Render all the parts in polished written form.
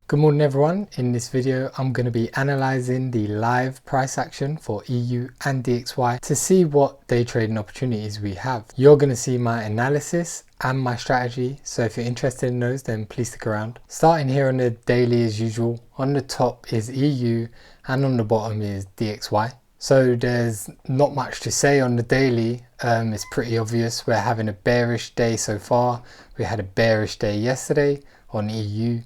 Good morning everyone. In this video I'm going to be analysing the live price action for EU and DXY to see what day trading opportunities we have. You're going to see my analysis and my strategy, so if you're interested in those then please stick around. Starting here on the daily as usual, on the top is EU and on the bottom is DXY. So there's not much to say on the daily. It's pretty obvious we're having a bearish day so far. We had a bearish day yesterday on EU.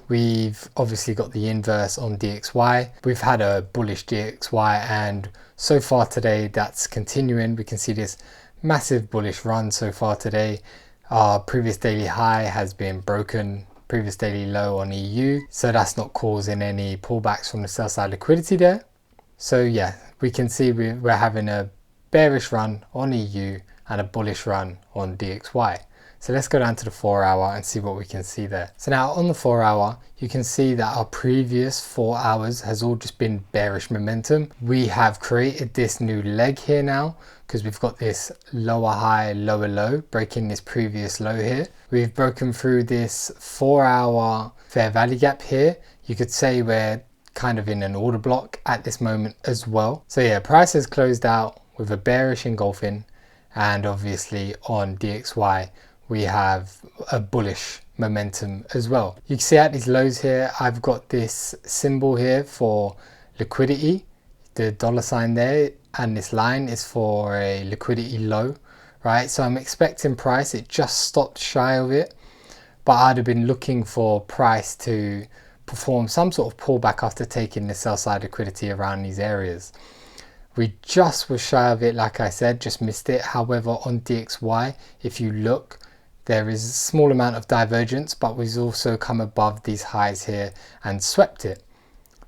We've obviously got the inverse on DXY. We've had a bullish DXY and so far today that's continuing. We can see this massive bullish run so far today. Our previous daily high has been broken, previous daily low on EU. So that's not causing any pullbacks from the sell side liquidity there. So yeah, we can see we're having a bearish run on EU and a bullish run on DXY. So let's go down to the 4 hour and see what we can see there. So now on the 4 hour, you can see that our previous 4 hours has all just been bearish momentum. We have created this new leg here now because we've got this lower high, lower low, breaking this previous low here. We've broken through this 4 hour fair value gap here. You could say we're kind of in an order block at this moment as well. So yeah, price has closed out with a bearish engulfing, and obviously on DXY, we have a bullish momentum as well. You can see at these lows here, I've got this symbol here for liquidity, the dollar sign there, and this line is for a liquidity low, right? So I'm expecting price, it just stopped shy of it, but I'd have been looking for price to perform some sort of pullback after taking the sell side liquidity around these areas. We just were shy of it, like I said, just missed it. However, on DXY, if you look, there is a small amount of divergence, but we've also come above these highs here and swept it.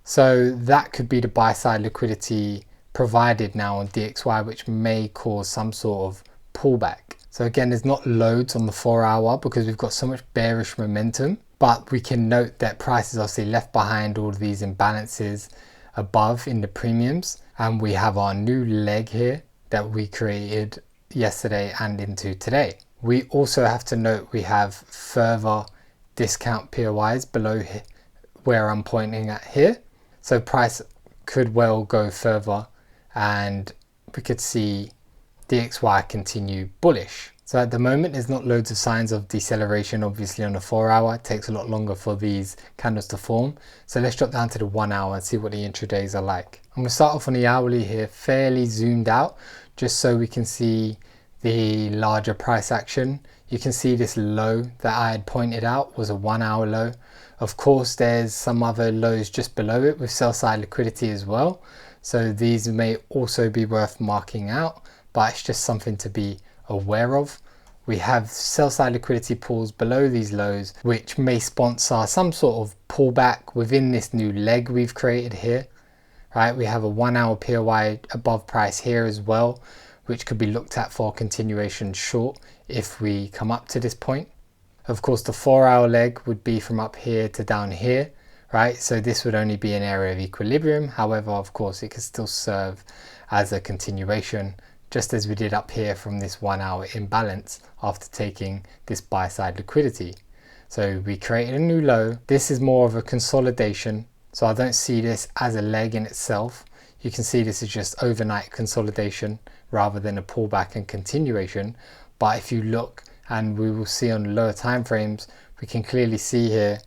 So that could be the buy side liquidity provided now on DXY, which may cause some sort of pullback. So again, there's not loads on the 4 hour because we've got so much bearish momentum, but we can note that price is obviously left behind all of these imbalances above in the premiums. And we have our new leg here that we created yesterday and into today. We also have to note we have further discount POIs below where I'm pointing at here. So price could well go further and we could see DXY continue bullish. So at the moment there's not loads of signs of deceleration. Obviously on the 4 hour it takes a lot longer for these candles to form. So let's drop down to the 1 hour and see what the intradays are like. I'm going to start off on the hourly here, fairly zoomed out, just so we can see the larger price action. You can see this low that I had pointed out was a 1 hour low. Of course there's some other lows just below it with sell side liquidity as well, so these may also be worth marking out, but it's just something to be aware of. We have sell side liquidity pools below these lows which may sponsor some sort of pullback within this new leg we've created here, right? We have a 1 hour POI above price here as well, which could be looked at for continuation short if we come up to this point. Of course the 4 hour leg would be from up here to down here, right? So this would only be an area of equilibrium. However, of course it could still serve as a continuation, just as we did up here from this 1 hour imbalance after taking this buy side liquidity. So we created a new low. This is more of a consolidation, so I don't see this as a leg in itself. You can see this is just overnight consolidation rather than a pullback and continuation. But if you look, and we will see on lower time frames, we can clearly see here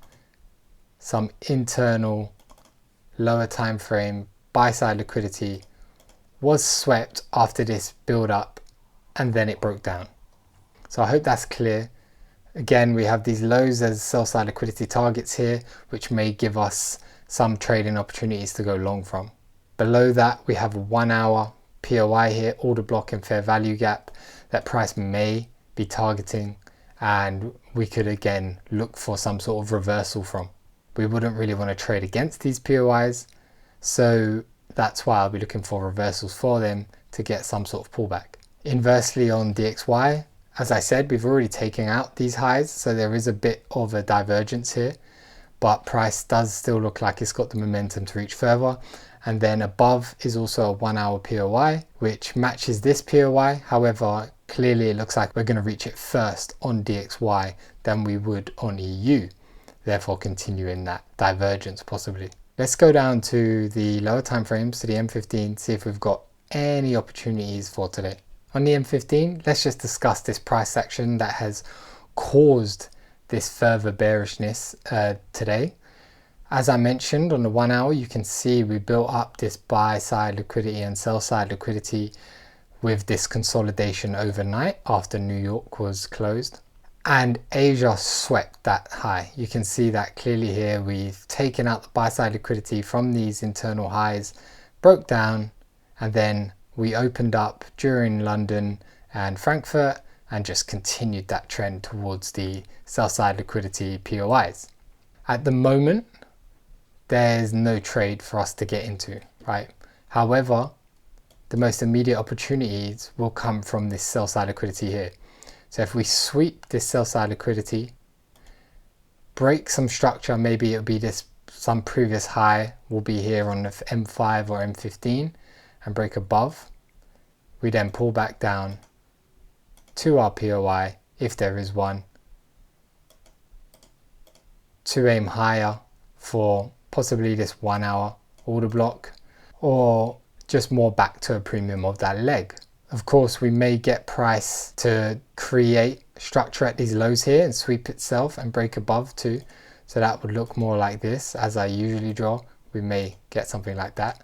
some internal lower time frame buy side liquidity was swept after this build up and then it broke down. So I hope that's clear. Again, we have these lows as sell side liquidity targets here, which may give us some trading opportunities to go long from. Below that we have a 1 hour POI here, order block and fair value gap that price may be targeting, and we could again look for some sort of reversal from. We wouldn't really want to trade against these POIs, so that's why I'll be looking for reversals for them to get some sort of pullback. Inversely on DXY, as I said, we've already taken out these highs, so there is a bit of a divergence here, but price does still look like it's got the momentum to reach further. And then above is also a 1 hour POI, which matches this POI. However, clearly it looks like we're going to reach it first on DXY than we would on EU. therefore continuing that divergence possibly. Let's go down to the lower time frames, to the M15, see if we've got any opportunities for today. On the M15, let's just discuss this price action that has caused this further bearishness today. As I mentioned, on the 1 hour, you can see we built up this buy side liquidity and sell side liquidity with this consolidation overnight after New York was closed. And Asia swept that high. You can see that clearly here. We've taken out the buy side liquidity from these internal highs, broke down, and then we opened up during London and Frankfurt and just continued that trend towards the sell side liquidity POIs. At the moment, there's no trade for us to get into, right? However, the most immediate opportunities will come from this sell side liquidity here. So if we sweep this sell side liquidity, break some structure, maybe it'll be this, some previous high will be here on the M5 or M15 and break above. We then pull back down to our POI, if there is one, to aim higher for possibly this 1 hour order block, or just more back to a premium of that leg. Of course, we may get price to create structure at these lows here and sweep itself and break above too. So that would look more like this as I usually draw. We may get something like that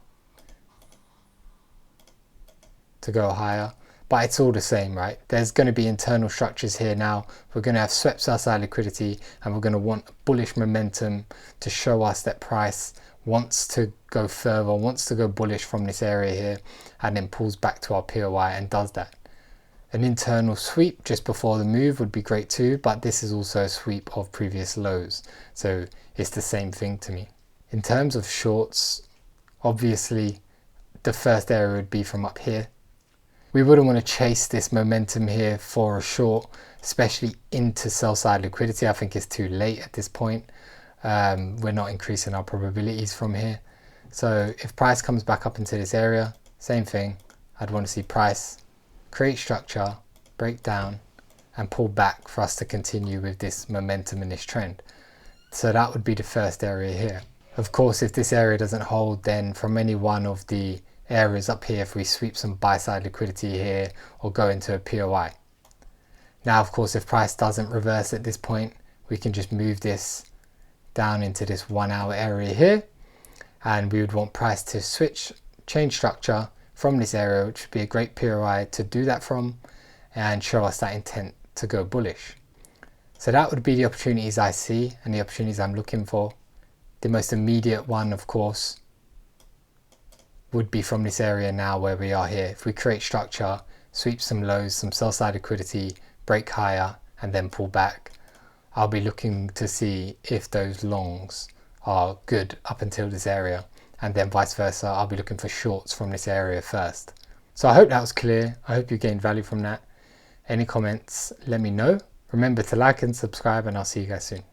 to go higher, but it's all the same, right? There's going to be internal structures here now. We're going to have swept sell side liquidity and we're going to want bullish momentum to show us that price wants to go further, wants to go bullish from this area here, and then pulls back to our POI and does that. An internal sweep just before the move would be great too, but this is also a sweep of previous lows. So it's the same thing to me. In terms of shorts, obviously the first area would be from up here. We wouldn't want to chase this momentum here for a short, especially into sell side liquidity. I think it's too late at this point. We're not increasing our probabilities from here. So if price comes back up into this area, same thing. I'd want to see price create structure, break down, and pull back for us to continue with this momentum in this trend. So that would be the first area here. Of course, if this area doesn't hold, then from any one of the areas up here, if we sweep some buy side liquidity here or go into a POI. Now, of course, if price doesn't reverse at this point, we can just move this down into this 1 hour area here, and we would want price to switch, change structure from this area, which would be a great POI to do that from and show us that intent to go bullish. So that would be the opportunities I see and the opportunities I'm looking for. The most immediate one, of course, would be from this area now where we are here. If we create structure, sweep some lows, some sell side liquidity, break higher, and then pull back, I'll be looking to see if those longs are good up until this area, and then vice versa. I'll be looking for shorts from this area first. So I hope that was clear. I hope you gained value from that. Any comments, let me know. Remember to like and subscribe, and I'll see you guys soon.